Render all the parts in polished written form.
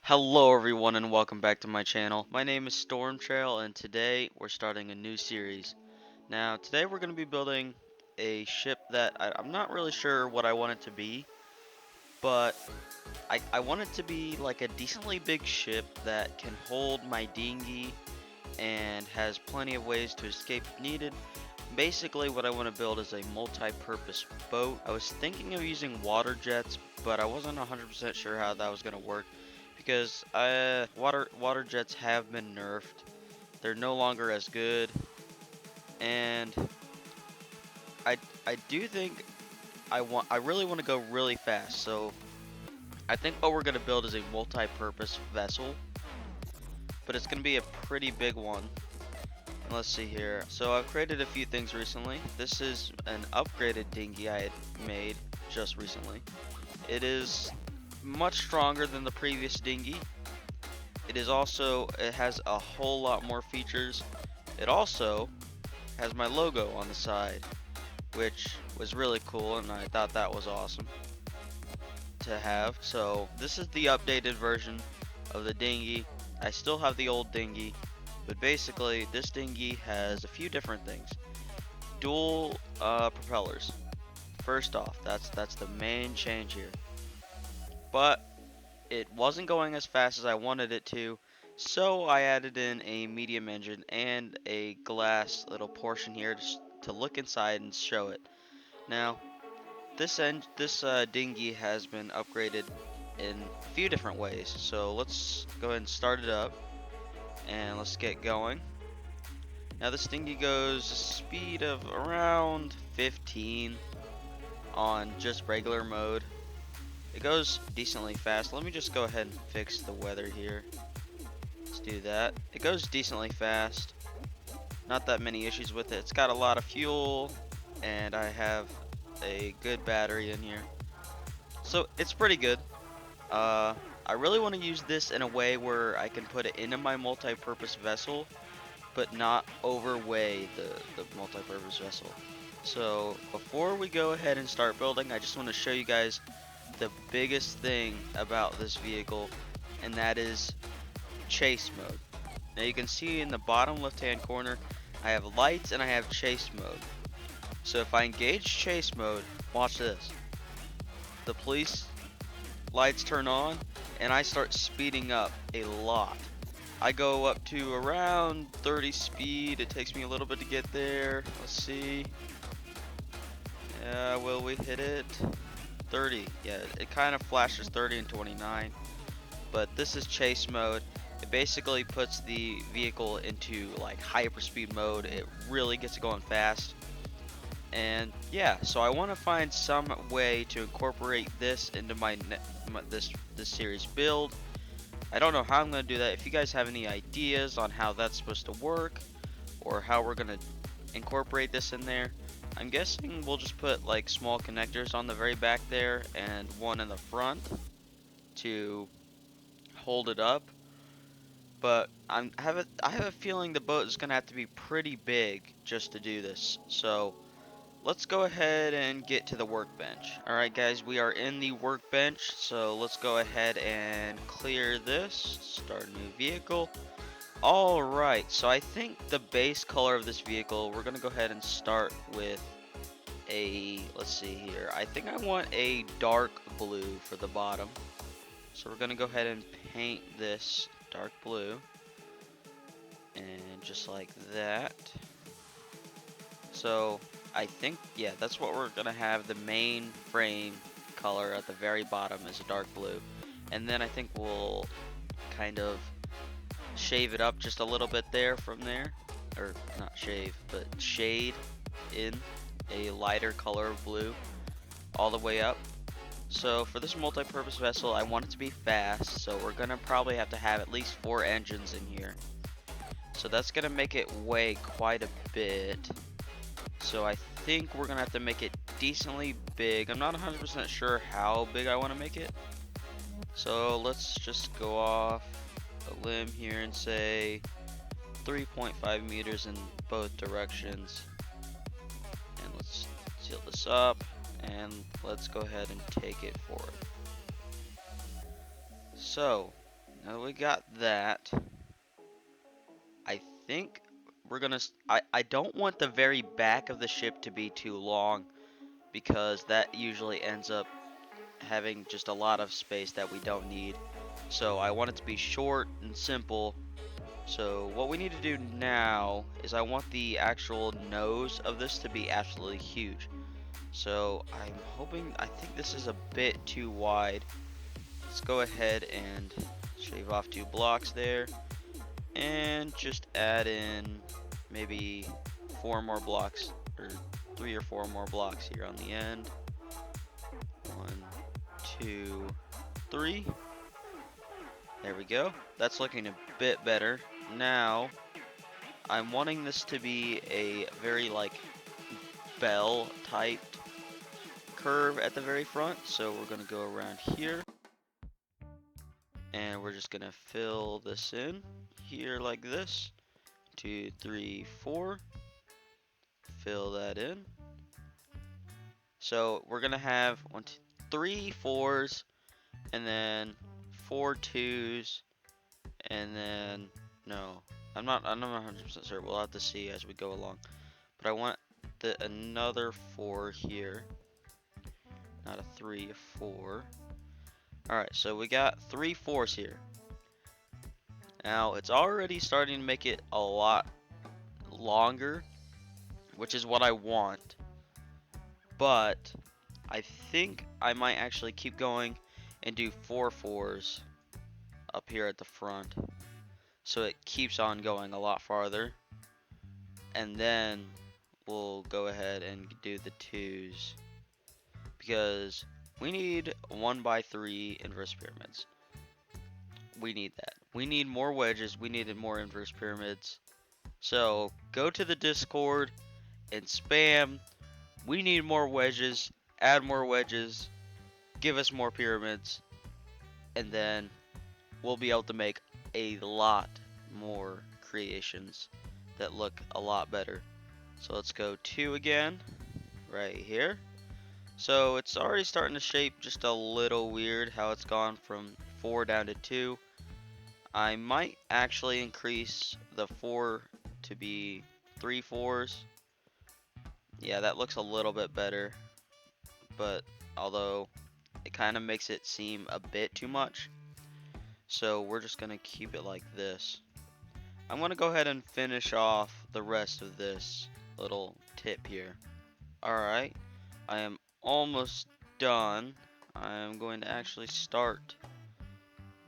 Hello everyone and welcome back to my channel. My name is Stormtrail and today we're starting a new series. Now today we're going to be building a ship that I'm not really sure what I want it to be, but I want it to be like a decently big ship that can hold my dinghy and has plenty of ways to escape if needed. Basically what I want to build is a multi-purpose boat. I was thinking of using water jets, but I wasn't 100% sure how that was going to work because water jets have been nerfed. They're no longer as good, and I I do think I really want to go really fast. So I think what we're gonna build is a multi-purpose vessel, but it's gonna be a pretty big one. And let's see here. So I've created a few things recently. This is an upgraded dinghy I had made just recently. It is much stronger than the previous dinghy. It has a whole lot more features. It also has my logo on the side, which was really cool, and I thought that was awesome to have. So this is the updated version of the dinghy. I still have the old dinghy, but basically this dinghy has a few different things. Dual propellers. First off, that's the main change here. But it wasn't going as fast as I wanted it to, so I added in a medium engine and a glass little portion here to look inside and show it. Now, this dinghy has been upgraded in a few different ways, so let's go ahead and start it up and let's get going. Now this dinghy goes a speed of around 15 on just regular mode. It goes decently fast. Let me just go ahead and fix the weather here. Let's do that. It goes decently fast. Not that many issues with it. It's got a lot of fuel, and I have a good battery in here. So it's pretty good. I really want to use this in a way where I can put it into my multi-purpose vessel, but not overweigh the multi-purpose vessel. So before we go ahead and start building, I just want to show you guys the biggest thing about this vehicle, and that is chase mode. Now you can see in the bottom left hand corner I have lights and I have chase mode. So if I engage chase mode, watch this. The police lights turn on and I start speeding up a lot. I go up to around 30 speed. It takes me a little bit to get there. Let's see. Will we hit it? 30. Yeah, it kind of flashes 30 and 29. But this is chase mode. It basically puts the vehicle into like hyperspeed mode. It really gets it going fast. And yeah, so I want to find some way to incorporate this into this series build. I don't know how I'm going to do that. If you guys have any ideas on how that's supposed to work or how we're going to incorporate this in there, I'm guessing we'll just put like small connectors on the very back there and one in the front to hold it up. But I have a feeling the boat is going to have to be pretty big just to do this. So let's go ahead and get to the workbench. Alright guys, we are in the workbench, so let's go ahead and clear this, start a new vehicle. Alright, so I think the base color of this vehicle, we're going to go ahead and start with let's see here, I think I want a dark blue for the bottom. So we're going to go ahead and paint this dark blue, and just like that. So I think, yeah, that's what we're gonna have. The main frame color at the very bottom is a dark blue, and then I think we'll kind of shave it up just a little bit there from there, or not shave, but shade in a lighter color of blue all the way up. So for this multi-purpose vessel, I want it to be fast, so we're gonna probably have to have at least 4 engines in here. So that's gonna make it weigh quite a bit. So I think we're gonna have to make it decently big. I'm not 100% sure how big I want to make it. So let's just go off a limb here and say 3.5 meters in both directions. And let's seal this up and let's go ahead and take it forward. So Now that we got that, I think we're gonna. I don't want the very back of the ship to be too long because that usually ends up having just a lot of space that we don't need. So I want it to be short and simple. So what we need to do now is I want the actual nose of this to be absolutely huge. So I think this is a bit too wide. Let's go ahead and shave off 2 blocks there and just add in maybe 4 more blocks or 3 or 4 more blocks here on the end. 1, 2, 3. There we go. That's looking a bit better. Now, I'm wanting this to be a very like bell typed curve at the very front. So we're going to go around here and we're just going to fill this in here like this. 2, 3, 4. Fill that in. So we're going to have 1, 2, 3 4s and then 4 2s and then no. I'm not 100% sure. We'll have to see as we go along. But I want another 4 here. Not a 3, a 4. Alright, so we got 3 4s here. Now, it's already starting to make it a lot longer, which is what I want. But I think I might actually keep going and do 4 4s up here at the front. So it keeps on going a lot farther. And then we'll go ahead and do the 2s. Because we need 1x3 inverse pyramids. We need that. We need more wedges. We needed more inverse pyramids. So go to the Discord and spam. We need more wedges. Add more wedges. Give us more pyramids. And then we'll be able to make a lot more creations that look a lot better. So let's go 2 again. Right here. So it's already starting to shape just a little weird how it's gone from 4 down to 2. I might actually increase the 4 to be 3 4s. Yeah, that looks a little bit better. But although it kind of makes it seem a bit too much. So we're just going to keep it like this. I'm going to go ahead and finish off the rest of this little tip here. Alright, I am almost done. I'm going to actually start.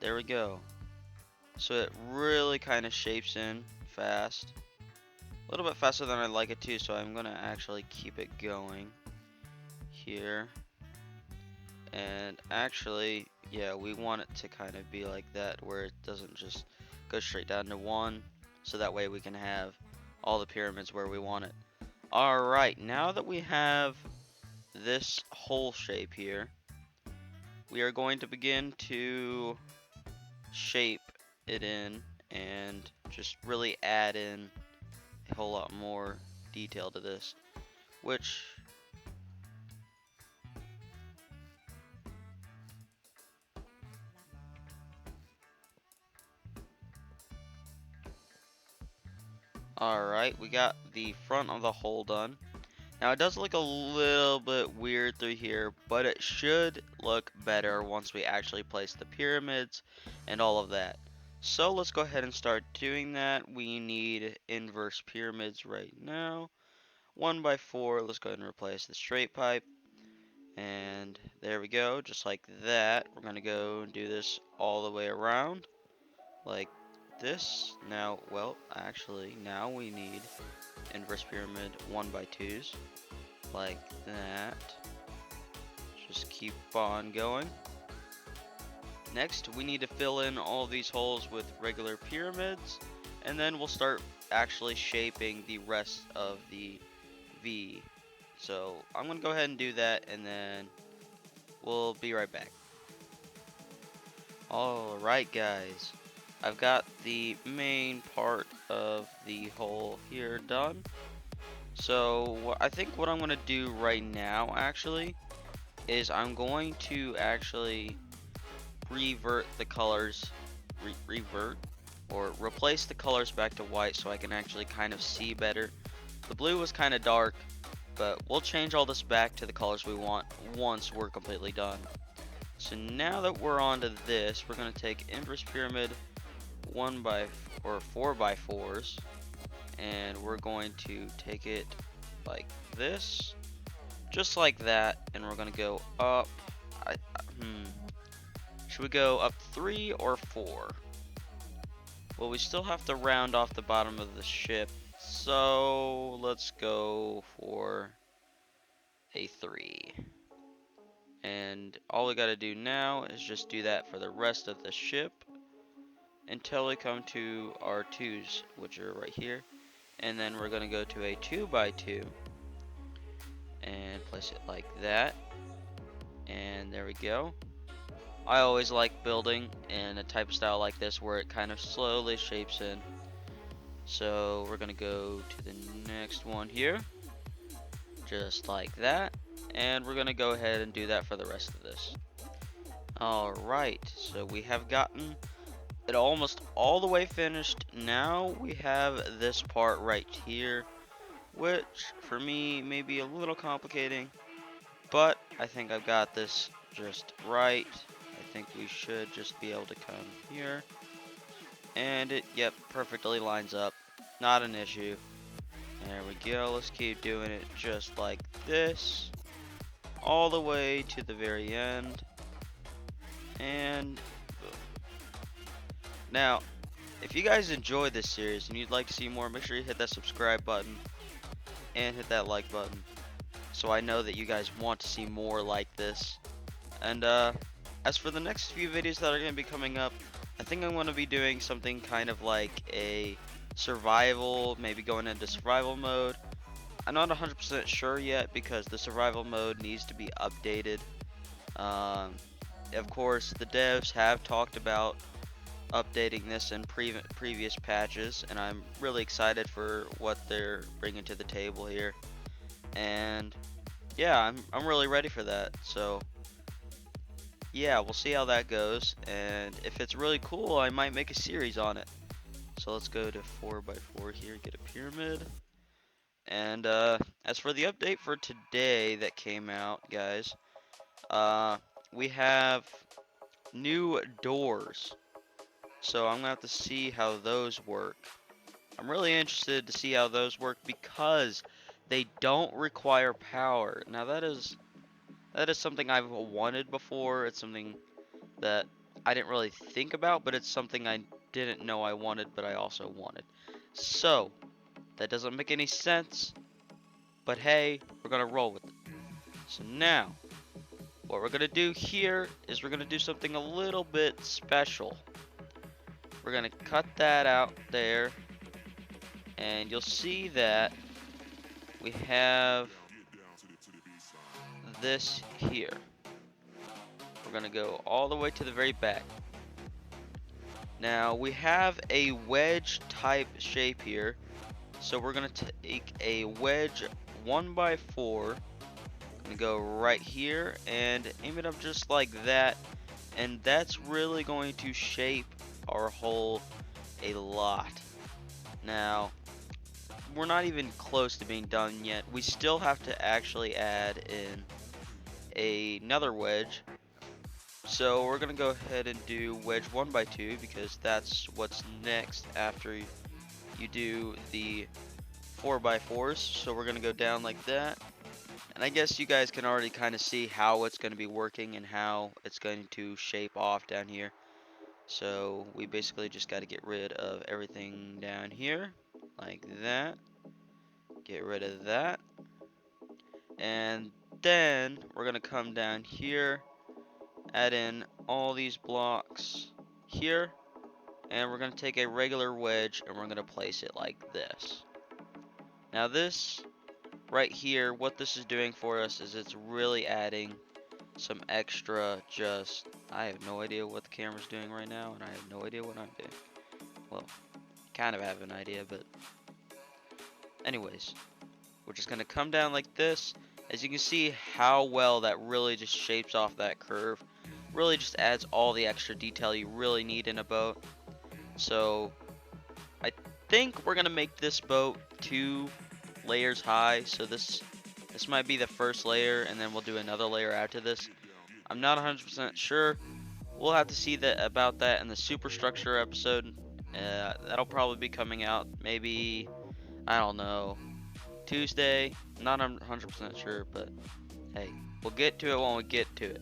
There we go. So it really kind of shapes in fast. A little bit faster than I'd like it to, so I'm going to actually keep it going here. And actually, yeah, we want it to kind of be like that where it doesn't just go straight down to 1. So that way we can have all the pyramids where we want it. Alright, now that we have this hole shape here, we are going to begin to shape it in and just really add in a whole lot more detail to this, which alright, we got the front of the hole done. Now it does look a little bit weird through here, but it should look better once we actually place the pyramids and all of that. So let's go ahead and start doing that. We need inverse pyramids right now. 1x4, let's go ahead and replace the straight pipe. And there we go, just like that. We're gonna go and do this all the way around, like this. Now, well, actually, now we need inverse pyramid 1x2s, like that. Just keep on going. Next, we need to fill in all these holes with regular pyramids, and then we'll start actually shaping the rest of the V. So I'm gonna go ahead and do that, and then we'll be right back. Alright guys, I've got the main part of the hole here done. So I think what I'm gonna do right now actually is I'm going to actually revert the colors revert or replace the colors back to white so I can actually kind of see better. The blue was kind of dark, but we'll change all this back to the colors we want once we're completely done. So now that we're on to this, we're going to take inverse pyramid 4x4s, and we're going to take it like this, just like that, and we're going to go up. Should we go up 3 or 4? Well, we still have to round off the bottom of the ship, so let's go for a 3. And all we gotta do now is just do that for the rest of the ship until we come to our 2s, which are right here. And then we're gonna go to a 2x2 and place it like that. And there we go. I always like building in a type of style like this where it kind of slowly shapes in. So we're gonna go to the next one here, just like that. And we're gonna go ahead and do that for the rest of this. Alright, so we have gotten it almost all the way finished. Now we have this part right here, which for me may be a little complicating, but I think I've got this just right. I think we should just be able to come here, and it, yep, perfectly lines up. Not an issue. There we go. Let's keep doing it just like this, all the way to the very end. And boom. Now, if you guys enjoyed this series and you'd like to see more, make sure you hit that subscribe button and hit that like button, so I know that you guys want to see more like this. And as for the next few videos that are going to be coming up, I think I'm going to be doing something kind of like a survival, maybe going into survival mode. I'm not 100% sure yet because the survival mode needs to be updated. Of course, the devs have talked about updating this in previous patches, and I'm really excited for what they're bringing to the table here. And yeah, I'm really ready for that. So yeah, we'll see how that goes, and if it's really cool, I might make a series on it. So let's go to 4x4 here, get a pyramid. And as for the update for today that came out, guys, we have new doors. So I'm gonna have to see how those work. I'm really interested to see how those work because they don't require power. Now that is something I've wanted before. It's something that I didn't really think about, but it's something I didn't know I wanted, but I also wanted. So that doesn't make any sense, but hey, we're gonna roll with it. So now, what we're gonna do here is we're gonna do something a little bit special. We're gonna cut that out there, and you'll see that we have this here. We're gonna go all the way to the very back. Now we have a wedge type shape here, so we're gonna take a wedge 1x4, gonna go right here and aim it up just like that, and that's really going to shape our hole a lot. Now we're not even close to being done yet. We still have to actually add in another wedge. So we're gonna go ahead and do wedge 1x2 because that's what's next after you do the 4x4s. So we're gonna go down like that, and I guess you guys can already kind of see how it's going to be working and how it's going to shape off down here. So we basically just got to get rid of everything down here like that, get rid of that, and then we're gonna come down here, add in all these blocks here, and we're gonna take a regular wedge and we're gonna place it like this. Now this right here, what this is doing for us is it's really adding some extra I have no idea what the camera's doing right now, and I have no idea what I'm doing. Well, kind of have an idea, but anyways, we're just gonna come down like this. As you can see how well that really just shapes off that curve. really just adds all the extra detail you really need in a boat. So I think we're gonna make this boat 2 layers high. So this might be the first layer, and then we'll do another layer after this. I'm not 100% sure. We'll have to see that about that in the superstructure episode. That'll probably be coming out maybe, I don't know, Tuesday. Not 100% sure, but hey, we'll get to it when we get to it.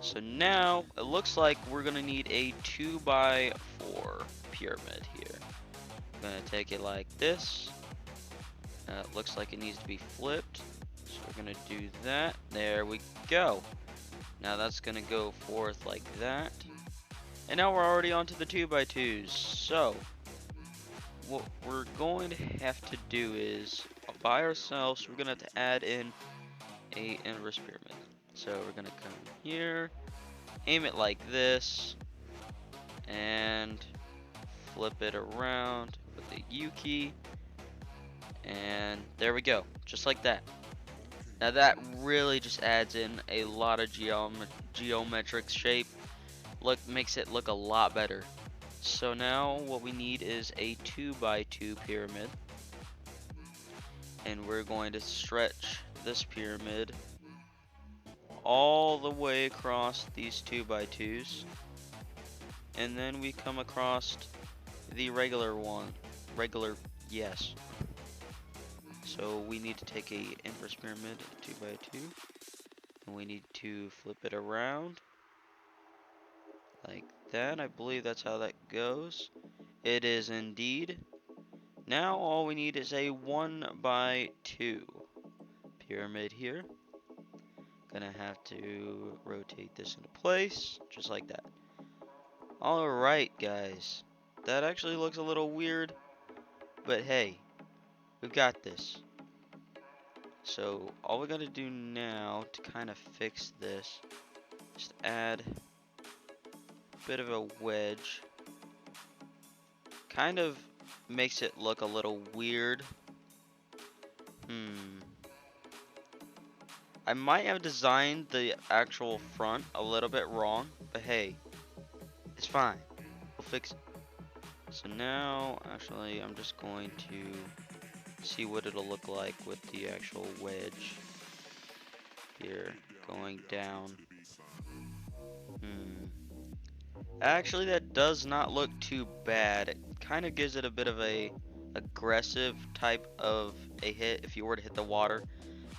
So now it looks like we're gonna need a 2x4 pyramid here. I'm gonna take it like this. It looks like it needs to be flipped, so we're gonna do that. There we go. Now that's gonna go forth like that. And now we're already onto the 2x2s. So what we're going to have to do is by ourselves, we're gonna have to add in a inverse pyramid. So we're gonna come here, aim it like this, and flip it around with the U key, and there we go, just like that. Now that really just adds in a lot of geometric shape. Makes it look a lot better. So now what we need is a 2x2 pyramid, and we're going to stretch this pyramid all the way across these 2x2s, and then we come across the regular one. Yes. So we need to take a inverse pyramid 2x2, and we need to flip it around like that. I believe that's how that goes. It is indeed. Now all we need is a 1x2 pyramid here. Gonna have to rotate this into place, just like that. Alright guys, that actually looks a little weird, but hey, we've got this. So all we gotta do now to kind of fix this, just add a bit of a wedge. Kind of makes it look a little weird. I might have designed the actual front a little bit wrong, but hey, it's fine. We'll fix it. So now, actually, I'm just going to see what it'll look like with the actual wedge here going down. Actually, that does not look too bad. It kind of gives it a bit of a aggressive type of a hit if you were to hit the water.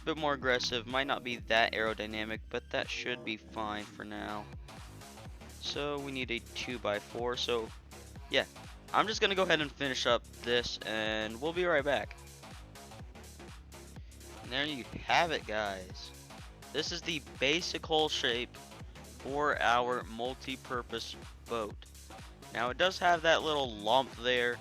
A bit more aggressive, might not be that aerodynamic, but that should be fine for now. So we need a 2x4. So yeah, I'm just gonna go ahead and finish up this, and we'll be right back. And there you have it, guys. This is the basic hull shape for our multi-purpose boat. Now it does have that little lump there,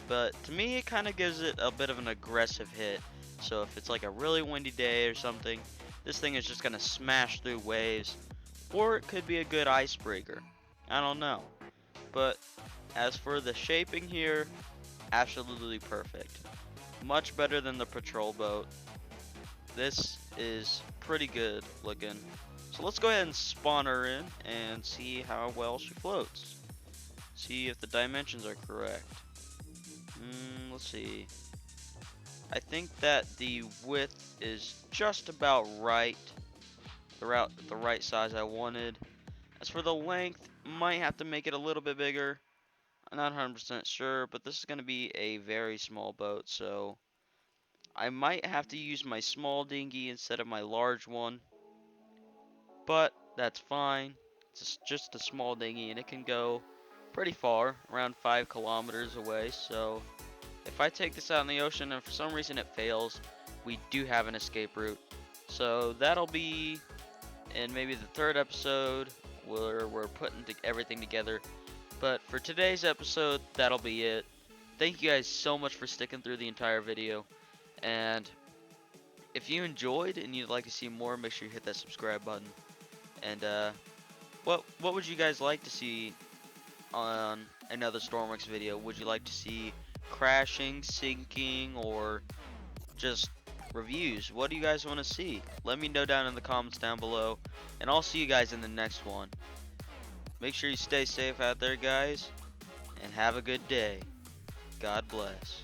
but to me it kind of gives it a bit of an aggressive hit. So if it's like a really windy day or something, this thing is just gonna smash through waves, or it could be a good icebreaker. I don't know. But as for the shaping here, absolutely perfect. Much better than the patrol boat. This is pretty good looking. So let's go ahead and spawn her in and see how well she floats. See if the dimensions are correct. Let's see. I think that the width is just about right. The right size I wanted. As for the length, might have to make it a little bit bigger. I'm not 100% sure, but this is going to be a very small boat, so I might have to use my small dinghy instead of my large one. But that's fine. It's just a small dinghy, and it can go pretty far, around 5 kilometers away. So if I take this out in the ocean and for some reason it fails, we do have an escape route. So that'll be in maybe the third episode where we're putting everything together. But for today's episode, that'll be it. Thank you guys so much for sticking through the entire video. And if you enjoyed and you'd like to see more, make sure you hit that subscribe button. And what would you guys like to see on another Stormworks video? Would you like to see crashing, sinking, or just reviews? What do you guys want to see? Let me know down in the comments down below, and I'll see you guys in the next one. Make sure you stay safe out there, guys, and have a good day. God bless.